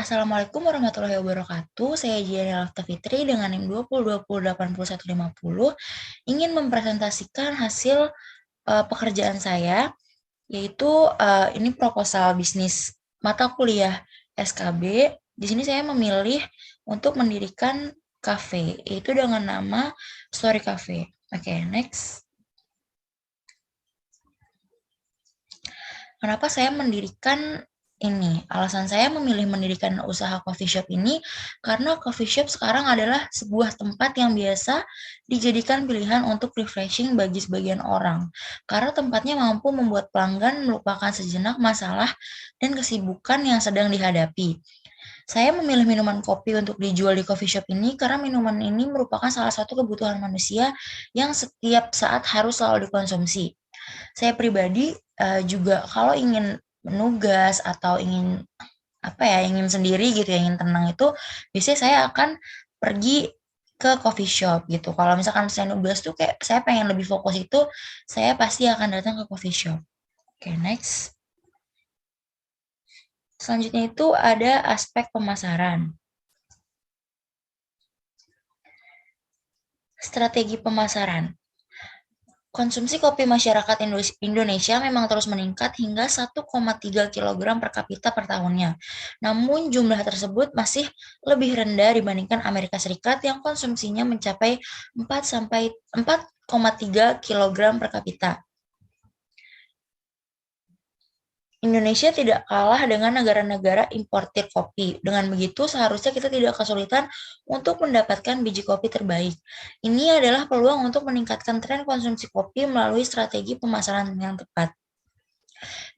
Assalamualaikum warahmatullahi wabarakatuh. Saya Jiani Lafta Fitri dengan NIM 20208150 ingin mempresentasikan hasil pekerjaan saya, yaitu ini proposal bisnis mata kuliah SKB. Di sini saya memilih untuk mendirikan kafe, yaitu dengan nama Story Cafe. Oke, next. Kenapa saya mendirikan ini? Alasan saya memilih mendirikan usaha coffee shop ini karena coffee shop sekarang adalah sebuah tempat yang biasa dijadikan pilihan untuk refreshing bagi sebagian orang. Karena tempatnya mampu membuat pelanggan melupakan sejenak masalah dan kesibukan yang sedang dihadapi. Saya memilih minuman kopi untuk dijual di coffee shop ini karena minuman ini merupakan salah satu kebutuhan manusia yang setiap saat harus selalu dikonsumsi. Saya pribadi juga kalau ingin menugas atau ingin ingin sendiri gitu ya, ingin tenang itu biasanya saya akan pergi ke coffee shop gitu. Kalau misalkan saya nugas tuh kayak saya pengen lebih fokus itu, saya pasti akan datang ke coffee shop. Oke, next. Selanjutnya itu ada aspek pemasaran. Strategi pemasaran. Konsumsi kopi masyarakat Indonesia memang terus meningkat hingga 1,3 kg per kapita per tahunnya. Namun jumlah tersebut masih lebih rendah dibandingkan Amerika Serikat yang konsumsinya mencapai 4,3 kg per kapita. Indonesia tidak kalah dengan negara-negara importir kopi. Dengan begitu, seharusnya kita tidak kesulitan untuk mendapatkan biji kopi terbaik. Ini adalah peluang untuk meningkatkan tren konsumsi kopi melalui strategi pemasaran yang tepat.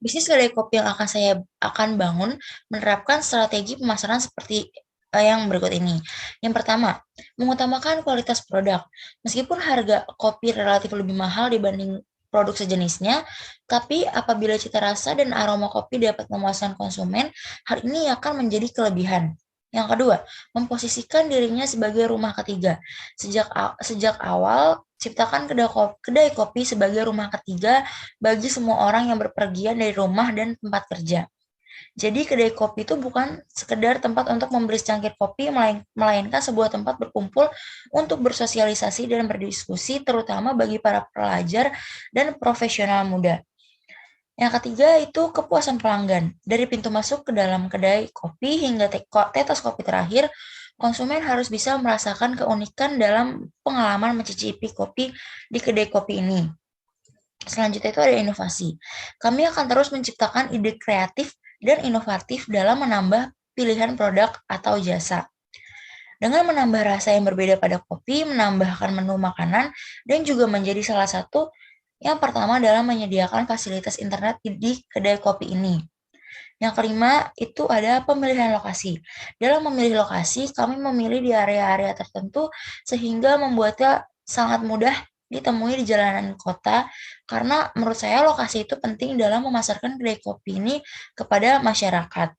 Bisnis kedai kopi yang saya akan bangun menerapkan strategi pemasaran seperti yang berikut ini. Yang pertama, mengutamakan kualitas produk. Meskipun harga kopi relatif lebih mahal dibanding produk sejenisnya, tapi apabila cita rasa dan aroma kopi dapat memuaskan konsumen, hal ini akan menjadi kelebihan. Yang kedua, memposisikan dirinya sebagai rumah ketiga. Sejak awal, ciptakan kedai kopi sebagai rumah ketiga bagi semua orang yang berpergian dari rumah dan tempat kerja. Jadi kedai kopi itu bukan sekedar tempat untuk membeli secangkir kopi, melainkan sebuah tempat berkumpul untuk bersosialisasi dan berdiskusi, terutama bagi para pelajar dan profesional muda. Yang ketiga itu kepuasan pelanggan. Dari pintu masuk ke dalam kedai kopi hingga tetes kopi terakhir, konsumen harus bisa merasakan keunikan dalam pengalaman mencicipi kopi di kedai kopi ini. Selanjutnya itu ada inovasi. Kami akan terus menciptakan ide kreatif dan inovatif dalam menambah pilihan produk atau jasa. Dengan menambah rasa yang berbeda pada kopi, menambahkan menu makanan, dan juga menjadi salah satu yang pertama dalam menyediakan fasilitas internet di kedai kopi ini. Yang kelima, itu ada pemilihan lokasi. Dalam memilih lokasi, kami memilih di area-area tertentu sehingga membuatnya sangat mudah ditemui di jalanan kota, karena menurut saya lokasi itu penting dalam memasarkan kedai kopi ini kepada masyarakat.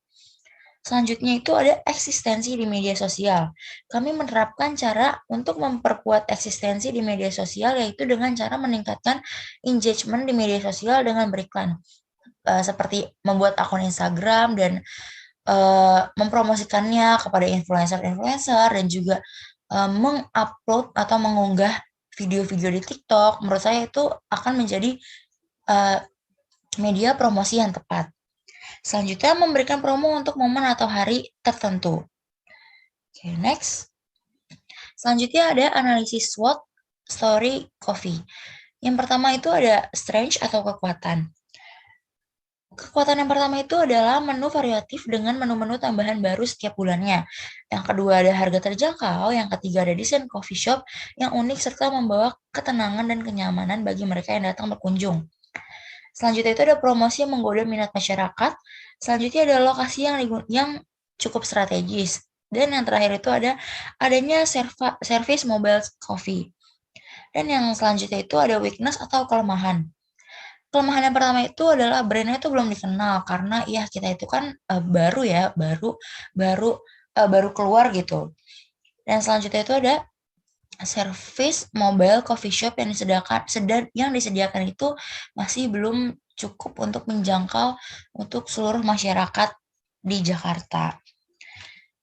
Selanjutnya itu ada eksistensi di media sosial. Kami menerapkan cara untuk memperkuat eksistensi di media sosial, yaitu dengan cara meningkatkan engagement di media sosial dengan beriklan. Seperti membuat akun Instagram dan mempromosikannya kepada influencer-influencer dan juga mengupload atau mengunggah video-video di TikTok. Menurut saya itu akan menjadi media promosi yang tepat. Selanjutnya, memberikan promo untuk momen atau hari tertentu. Oke, next. Selanjutnya ada analisis SWOT Story Coffee. Yang pertama itu ada strength atau kekuatan. Kekuatan yang pertama itu adalah menu variatif dengan menu-menu tambahan baru setiap bulannya. Yang kedua ada harga terjangkau, yang ketiga ada desain coffee shop yang unik serta membawa ketenangan dan kenyamanan bagi mereka yang datang berkunjung. Selanjutnya itu ada promosi yang menggoda minat masyarakat. Selanjutnya ada lokasi yang cukup strategis. Dan yang terakhir itu adanya service mobile coffee. Dan yang selanjutnya itu ada weakness atau kelemahan. Kelemahan yang pertama itu adalah brandnya itu belum dikenal karena ya kita itu kan baru keluar gitu. Dan selanjutnya itu ada service mobile coffee shop yang disediakan itu masih belum cukup untuk menjangkau untuk seluruh masyarakat di Jakarta.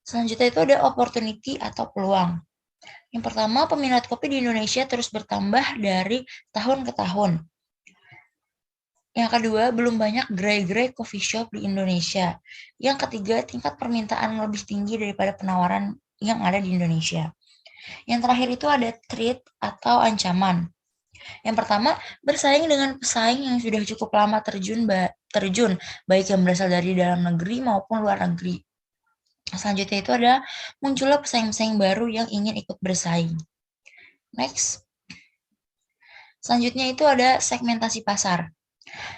Selanjutnya itu ada opportunity atau peluang. Yang pertama, peminat kopi di Indonesia terus bertambah dari tahun ke tahun. Yang kedua, belum banyak gerai-gerai coffee shop di Indonesia. Yang ketiga, tingkat permintaan lebih tinggi daripada penawaran yang ada di Indonesia. Yang terakhir itu ada threat atau ancaman. Yang pertama, bersaing dengan pesaing yang sudah cukup lama terjun, baik yang berasal dari dalam negeri maupun luar negeri. Selanjutnya itu ada munculnya pesaing-pesaing baru yang ingin ikut bersaing. Next. Selanjutnya itu ada segmentasi pasar.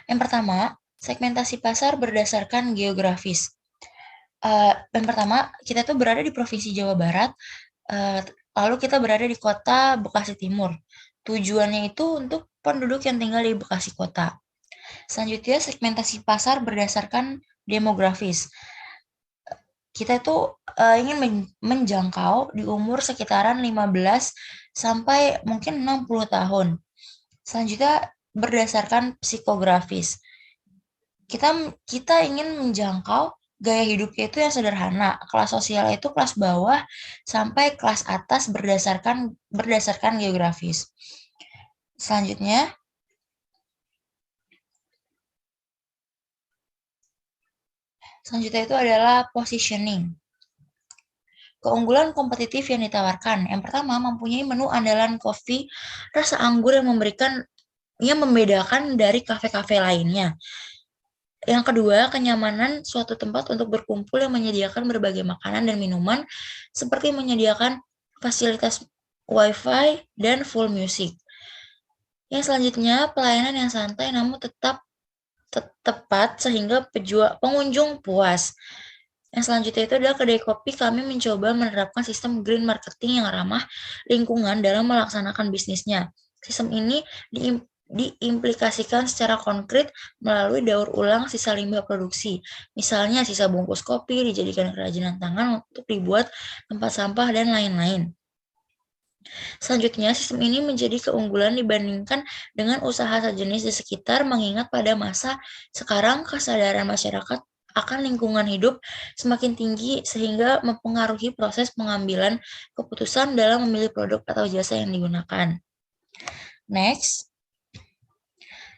Yang pertama, segmentasi pasar berdasarkan geografis. Yang pertama, kita tuh berada di Provinsi Jawa Barat, lalu kita berada di Kota Bekasi Timur. Tujuannya itu untuk penduduk yang tinggal di Bekasi Kota. Selanjutnya, segmentasi pasar berdasarkan demografis. Kita tuh ingin menjangkau di umur sekitaran 15 sampai mungkin 60 tahun. Selanjutnya, berdasarkan psikografis. Kita ingin menjangkau gaya hidupnya itu yang sederhana. Kelas sosial itu kelas bawah sampai kelas atas berdasarkan geografis. Selanjutnya itu adalah positioning. Keunggulan kompetitif yang ditawarkan. Yang pertama, mempunyai menu andalan kopi rasa anggur yang membedakan dari kafe-kafe lainnya. Yang kedua, kenyamanan suatu tempat untuk berkumpul yang menyediakan berbagai makanan dan minuman, seperti menyediakan fasilitas Wi-Fi dan full music. Yang selanjutnya, pelayanan yang santai namun tetap tepat sehingga pengunjung puas. Yang selanjutnya itu adalah kedai kopi. Kami mencoba menerapkan sistem green marketing yang ramah lingkungan dalam melaksanakan bisnisnya. Sistem ini diimplikasikan secara konkret melalui daur ulang sisa limbah produksi. Misalnya sisa bungkus kopi dijadikan kerajinan tangan untuk dibuat tempat sampah dan lain-lain. Selanjutnya, sistem ini menjadi keunggulan dibandingkan dengan usaha sejenis di sekitar, mengingat pada masa sekarang kesadaran masyarakat akan lingkungan hidup semakin tinggi sehingga mempengaruhi proses pengambilan keputusan dalam memilih produk atau jasa yang digunakan. Next.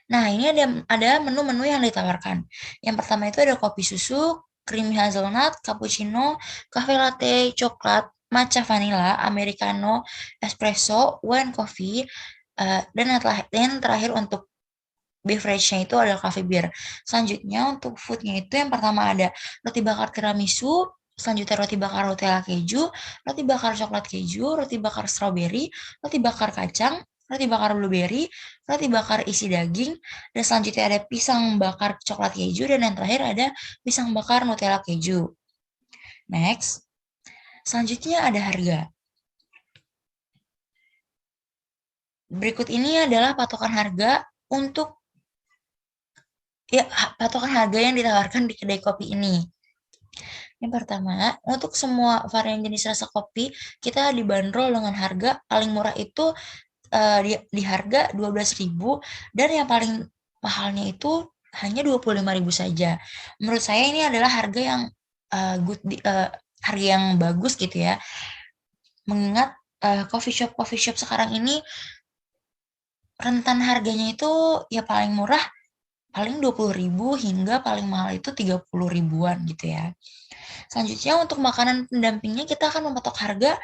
Nah, ini ada menu-menu yang ditawarkan. Yang pertama itu ada kopi susu, creamy hazelnut, cappuccino, cafe latte, coklat, matcha vanilla, americano, espresso, wine coffee, dan yang terakhir untuk beverage-nya itu ada coffee beer. Selanjutnya untuk food-nya itu yang pertama ada roti bakar tiramisu, selanjutnya roti bakar Nutella keju, roti bakar coklat keju, roti bakar strawberry, roti bakar kacang, roti bakar blueberry, roti bakar isi daging, dan selanjutnya ada pisang bakar coklat keju, dan yang terakhir ada pisang bakar Nutella keju. Next. Selanjutnya ada harga. Berikut ini adalah patokan harga patokan harga yang ditawarkan di kedai kopi ini. Yang pertama, untuk semua varian jenis rasa kopi, kita dibanderol dengan harga paling murah itu di harga 12.000 dan yang paling mahalnya itu hanya 25.000 saja. Menurut saya ini adalah harga yang harga yang bagus gitu ya. Mengingat coffee shop sekarang ini rentan harganya itu ya paling murah paling 20.000 hingga paling mahal itu 30 ribuan gitu ya. Selanjutnya untuk makanan pendampingnya kita akan mematok harga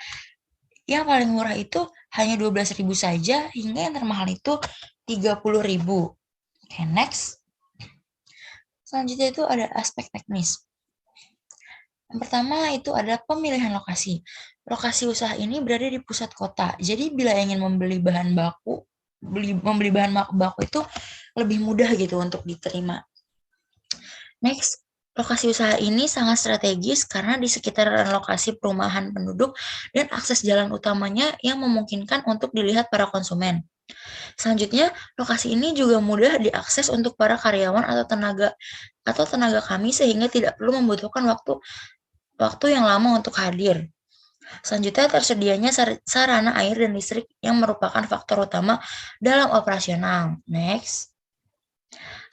yang paling murah itu hanya 12.000 saja hingga yang termahal itu 30.000. Oke, next. Selanjutnya itu ada aspek teknis. Yang pertama itu ada pemilihan lokasi. Lokasi usaha ini berada di pusat kota. Jadi bila ingin membeli bahan baku itu lebih mudah gitu untuk diterima. Next, lokasi usaha ini sangat strategis karena di sekitaran lokasi perumahan penduduk dan akses jalan utamanya yang memungkinkan untuk dilihat para konsumen. Selanjutnya, lokasi ini juga mudah diakses untuk para karyawan atau tenaga kami sehingga tidak perlu membutuhkan waktu yang lama untuk hadir. Selanjutnya, tersedianya sarana air dan listrik yang merupakan faktor utama dalam operasional. Next.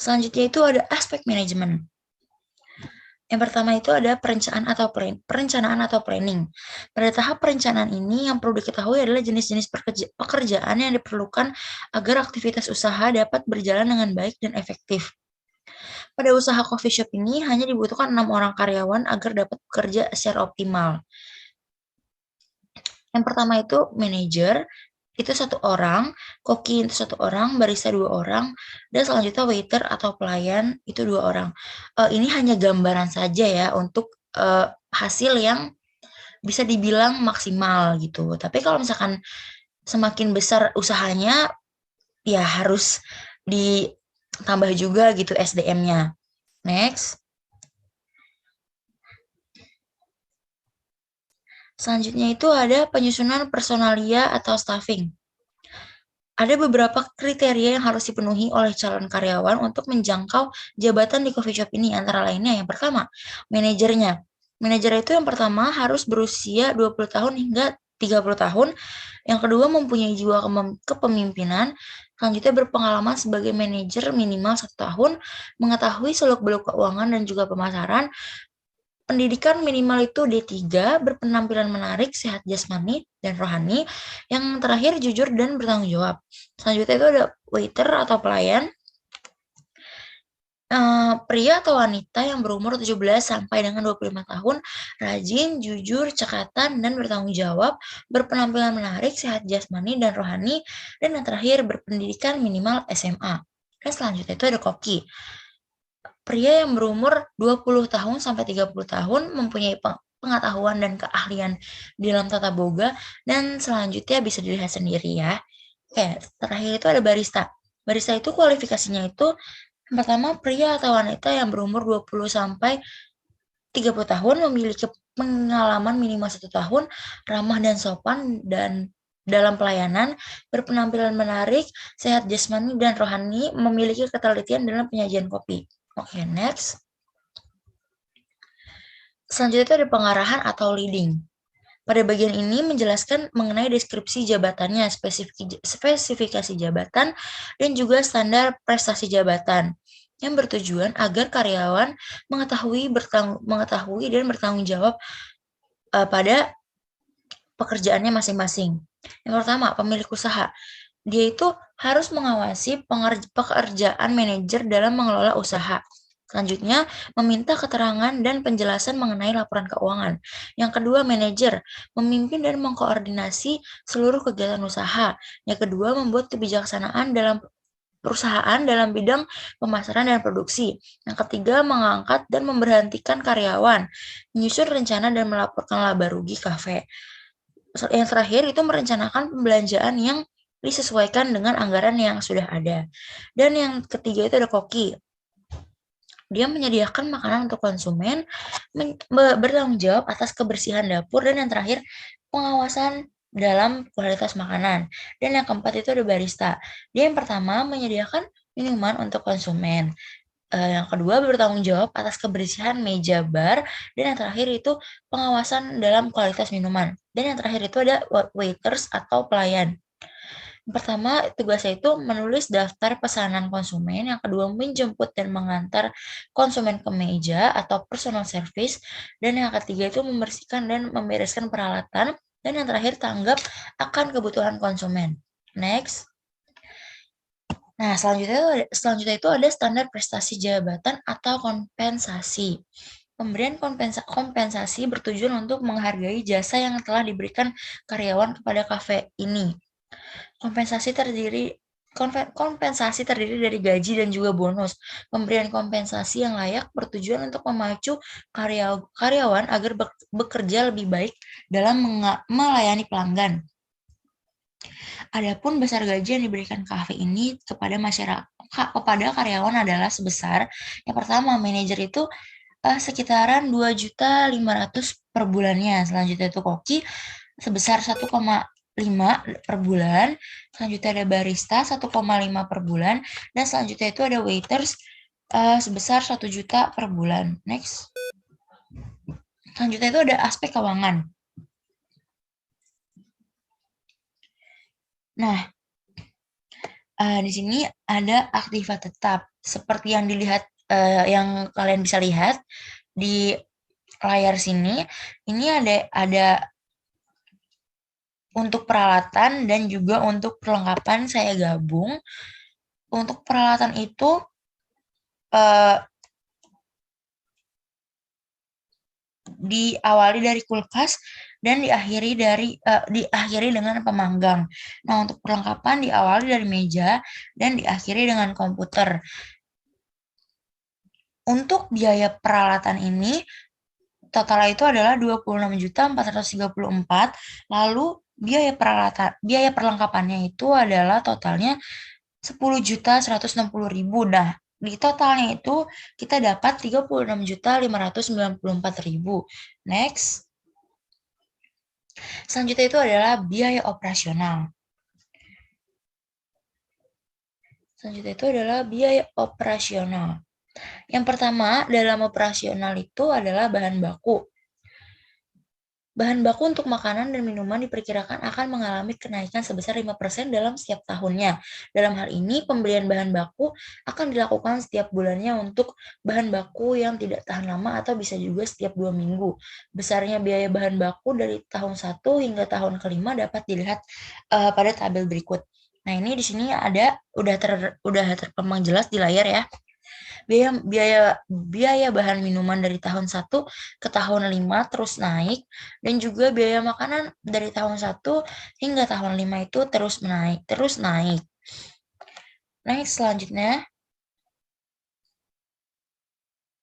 Selanjutnya itu ada aspek manajemen. Yang pertama itu ada perencanaan atau planning. Pada tahap perencanaan ini yang perlu diketahui adalah jenis-jenis pekerjaan yang diperlukan agar aktivitas usaha dapat berjalan dengan baik dan efektif. Pada usaha coffee shop ini hanya dibutuhkan 6 orang karyawan agar dapat bekerja secara optimal. Yang pertama itu manajer, itu 1 orang, koki itu 1 orang, barista 2 orang, dan selanjutnya waiter atau pelayan itu 2 orang. Ini hanya gambaran saja ya untuk, hasil yang bisa dibilang maksimal gitu. Tapi kalau misalkan semakin besar usahanya, ya harus ditambah juga gitu SDM-nya. Next. Selanjutnya itu ada penyusunan personalia atau staffing. Ada beberapa kriteria yang harus dipenuhi oleh calon karyawan untuk menjangkau jabatan di coffee shop ini, antara lainnya yang pertama, manajernya. Manajer itu yang pertama harus berusia 20 tahun hingga 30 tahun, yang kedua mempunyai jiwa kepemimpinan, selanjutnya berpengalaman sebagai manajer minimal 1 tahun, mengetahui seluk-beluk keuangan dan juga pemasaran, pendidikan minimal itu D3, berpenampilan menarik, sehat jasmani dan rohani. Yang terakhir jujur dan bertanggung jawab. Selanjutnya itu ada waiter atau pelayan. Pria atau wanita yang berumur 17 sampai dengan 25 tahun, rajin, jujur, cekatan, dan bertanggung jawab, berpenampilan menarik, sehat jasmani dan rohani, dan yang terakhir berpendidikan minimal SMA. Dan selanjutnya itu ada koki. Pria yang berumur 20 tahun sampai 30 tahun mempunyai pengetahuan dan keahlian di dalam tata boga, dan selanjutnya bisa dilihat sendiri ya. Oke, terakhir itu ada barista. Barista itu kualifikasinya itu pertama pria atau wanita yang berumur 20 sampai 30 tahun, memiliki pengalaman minimal 1 tahun, ramah dan sopan dan dalam pelayanan, berpenampilan menarik, sehat jasmani dan rohani, memiliki ketelitian dalam penyajian kopi. Oke, next. Selanjutnya itu ada pengarahan atau leading. Pada bagian ini menjelaskan mengenai deskripsi jabatannya, spesifikasi jabatan, dan juga standar prestasi jabatan yang bertujuan agar karyawan mengetahui dan bertanggung jawab pada pekerjaannya masing-masing. Yang pertama, pemilik usaha. Dia itu harus mengawasi pekerjaan manajer dalam mengelola usaha. Selanjutnya, meminta keterangan dan penjelasan mengenai laporan keuangan. Yang kedua, manajer, memimpin dan mengkoordinasi seluruh kegiatan usaha. Yang kedua, membuat kebijaksanaan dalam perusahaan dalam bidang pemasaran dan produksi. Yang ketiga, mengangkat dan memberhentikan karyawan, menyusun rencana dan melaporkan laba rugi kafe. Yang terakhir itu merencanakan pembelanjaan yang disesuaikan dengan anggaran yang sudah ada. Dan yang ketiga itu ada koki. Dia menyediakan makanan untuk konsumen, bertanggung jawab atas kebersihan dapur, dan yang terakhir pengawasan dalam kualitas makanan. Dan yang keempat itu ada barista. Dia yang pertama menyediakan minuman untuk konsumen. Yang kedua bertanggung jawab atas kebersihan meja bar, dan yang terakhir itu pengawasan dalam kualitas minuman. Dan yang terakhir itu ada waiters atau pelayan. Yang pertama, tugasnya itu menulis daftar pesanan konsumen. Yang kedua, menjemput dan mengantar konsumen ke meja atau personal service. Dan yang ketiga itu membersihkan dan membereskan peralatan. Dan yang terakhir, tanggap akan kebutuhan konsumen. Next. Nah, selanjutnya itu ada standar prestasi jabatan atau kompensasi. Pemberian kompensasi bertujuan untuk menghargai jasa yang telah diberikan karyawan kepada kafe ini. Kompensasi terdiri dari gaji dan juga bonus. Pemberian kompensasi yang layak bertujuan untuk memacu karyawan agar bekerja lebih baik dalam melayani pelanggan. Adapun besar gaji yang diberikan kafe ini kepada karyawan adalah sebesar, yang pertama manajer itu sekitaran 2.500.000 per bulannya. Selanjutnya itu koki sebesar 1,5 per bulan. Selanjutnya ada barista 1,5 per bulan, dan selanjutnya itu ada waiters sebesar 1 juta per bulan. Next. Selanjutnya itu ada aspek keuangan. Nah, di sini ada aktiva tetap seperti yang dilihat, yang kalian bisa lihat di layar sini, ini ada untuk peralatan dan juga untuk perlengkapan saya gabung. Untuk peralatan itu diawali dari kulkas dan diakhiri dengan pemanggang. Nah, untuk perlengkapan diawali dari meja dan diakhiri dengan komputer. Untuk biaya peralatan ini total itu adalah 26.434. Lalu biaya perlengkapannya itu adalah totalnya 10.160.000. Nah, di totalnya itu kita dapat 36.594.000. Next. Selanjutnya itu adalah biaya operasional. Yang pertama, dalam operasional itu adalah bahan baku. Bahan baku untuk makanan dan minuman diperkirakan akan mengalami kenaikan sebesar 5% dalam setiap tahunnya. Dalam hal ini, pembelian bahan baku akan dilakukan setiap bulannya untuk bahan baku yang tidak tahan lama atau bisa juga setiap 2 minggu. Besarnya biaya bahan baku dari tahun 1 hingga tahun kelima dapat dilihat pada tabel berikut. Nah, ini di sini udah terpampang jelas di layar ya. Biaya bahan minuman dari tahun 1 ke tahun 5 terus naik, dan juga biaya makanan dari tahun 1 hingga tahun 5 itu terus naik. Next, selanjutnya.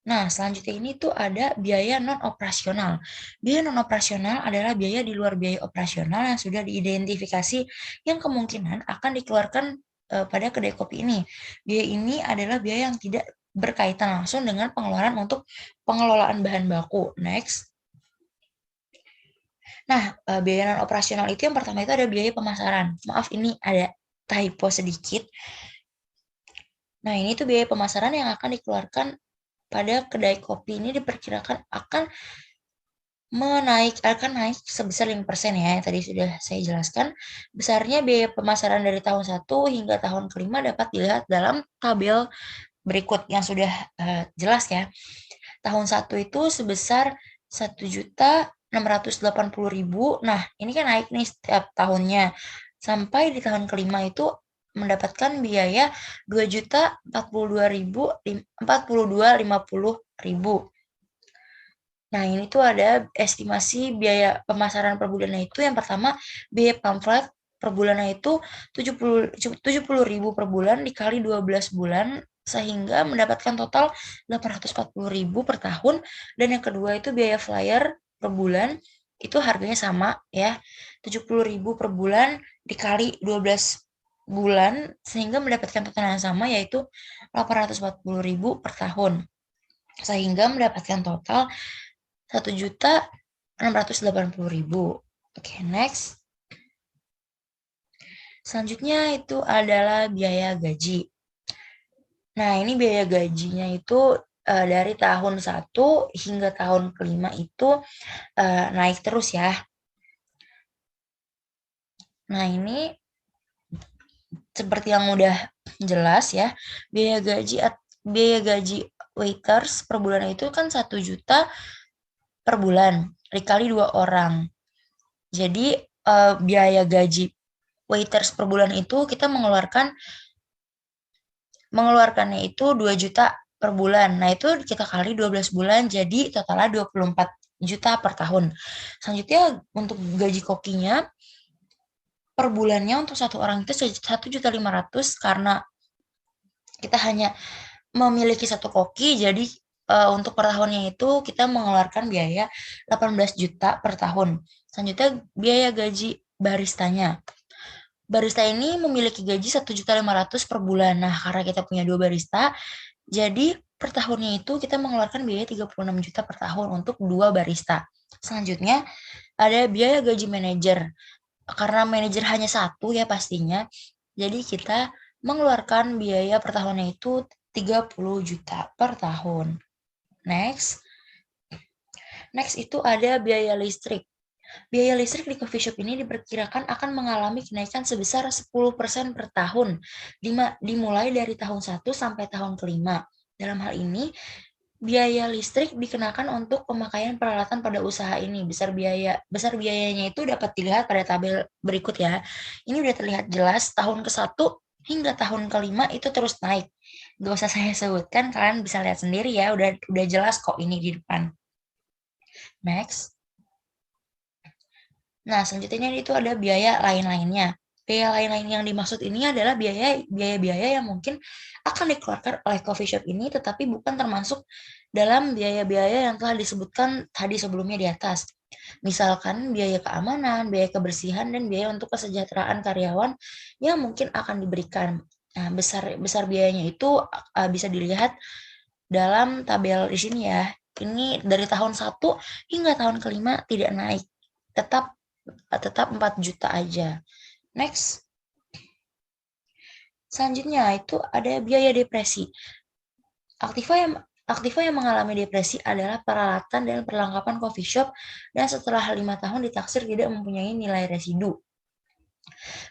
Nah, selanjutnya ini tuh ada biaya non-operasional. Biaya non-operasional adalah biaya di luar biaya operasional yang sudah diidentifikasi yang kemungkinan akan dikeluarkan pada kedai kopi ini. Biaya ini adalah biaya yang tidak berkaitan langsung dengan pengeluaran untuk pengelolaan bahan baku. Next. Nah, biaya non-operasional itu yang pertama itu ada biaya pemasaran. Maaf, ini ada typo sedikit. Nah, ini tuh biaya pemasaran yang akan dikeluarkan pada kedai kopi ini diperkirakan akan naik sebesar 5% ya, yang tadi sudah saya jelaskan. Besarnya biaya pemasaran dari tahun 1 hingga tahun kelima dapat dilihat dalam tabel berikut yang sudah jelas ya. Tahun 1 itu sebesar 1.680.000. Nah, ini kan naik nih setiap tahunnya. Sampai di tahun kelima itu mendapatkan biaya 2.042.50.000. Nah, ini tuh ada estimasi biaya pemasaran per bulannya itu. Yang pertama, biaya pamflet per bulannya itu 70.000 per bulan dikali 12 bulan, sehingga mendapatkan total 840.000 per tahun. Dan yang kedua itu biaya flyer per bulan, itu harganya sama ya, 70.000 per bulan dikali 12 bulan, sehingga mendapatkan total yang sama, yaitu 840.000 per tahun, sehingga mendapatkan total 1.680.000. Oke, next. Selanjutnya itu adalah biaya gaji. Nah, ini biaya gajinya itu dari tahun 1 hingga tahun kelima itu naik terus ya. Nah, ini seperti yang udah jelas ya, biaya gaji waiters per bulan itu kan 1 juta per bulan dikali 2 orang. Jadi biaya gaji waiters per bulan itu kita mengeluarkannya itu 2 juta per bulan. Nah, itu kita kali 12 bulan jadi totalnya 24 juta per tahun. Selanjutnya untuk gaji kokinya per bulannya untuk satu orang itu 1.500.000, karena kita hanya memiliki satu koki, jadi untuk per tahunnya itu kita mengeluarkan biaya 18 juta per tahun. Selanjutnya biaya gaji baristanya. Barista ini memiliki gaji 1.500.000 per bulan. Nah, karena kita punya 2 barista, jadi per tahunnya itu kita mengeluarkan biaya 36 juta per tahun untuk 2 barista. Selanjutnya ada biaya gaji manajer. Karena manajer hanya 1 ya pastinya, jadi kita mengeluarkan biaya per tahunnya itu 30 juta per tahun. Next itu ada biaya listrik. Biaya listrik di coffee shop ini diperkirakan akan mengalami kenaikan sebesar 10% per tahun, dimulai dari tahun 1 sampai tahun kelima. Dalam hal ini, Biaya listrik dikenakan untuk pemakaian peralatan pada usaha ini. Besar biayanya itu dapat dilihat pada tabel berikut ya. Ini udah terlihat jelas tahun ke-1 hingga tahun ke-5 itu terus naik. Gak usah saya sebutkan, kalian bisa lihat sendiri ya, udah jelas kok ini di depan. Next. Nah, selanjutnya itu ada biaya lain-lainnya. Biaya lain-lain yang dimaksud ini adalah biaya-biaya yang mungkin akan dikeluarkan oleh coffee shop ini, tetapi bukan termasuk dalam biaya-biaya yang telah disebutkan tadi sebelumnya di atas. Misalkan biaya keamanan, biaya kebersihan, dan biaya untuk kesejahteraan karyawan yang mungkin akan diberikan. Nah, besar biayanya itu bisa dilihat dalam tabel di sini ya. Ini dari tahun 1 hingga tahun ke-5 tidak naik. Tetap 4 juta aja. Next. Selanjutnya itu ada biaya depresi. Aktiva yang mengalami depresi adalah peralatan dan perlengkapan coffee shop dan setelah 5 tahun ditaksir tidak mempunyai nilai residu.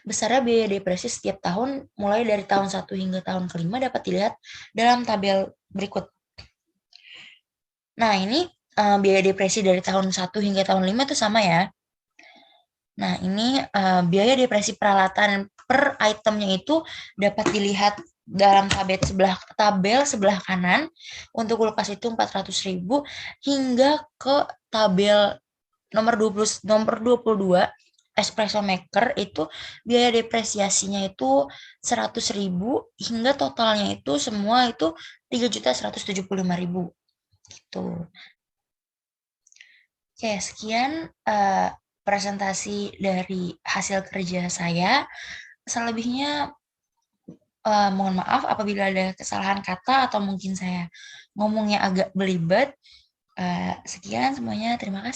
Besarnya biaya depresi setiap tahun mulai dari tahun 1 hingga tahun ke-5 dapat dilihat dalam tabel berikut. Nah, ini biaya depresi dari tahun 1 hingga tahun 5 itu sama ya. Nah, ini biaya depresi peralatan per itemnya itu dapat dilihat dalam tabel sebelah kanan. Untuk kulkas itu 400.000 hingga ke tabel nomor 22 espresso maker itu biaya depresiasinya itu 100.000 hingga totalnya itu semua itu 3.175.000 gitu. Oke, sekian presentasi dari hasil kerja saya. Selebihnya mohon maaf apabila ada kesalahan kata atau mungkin saya ngomongnya agak belibet. Sekian semuanya, terima kasih.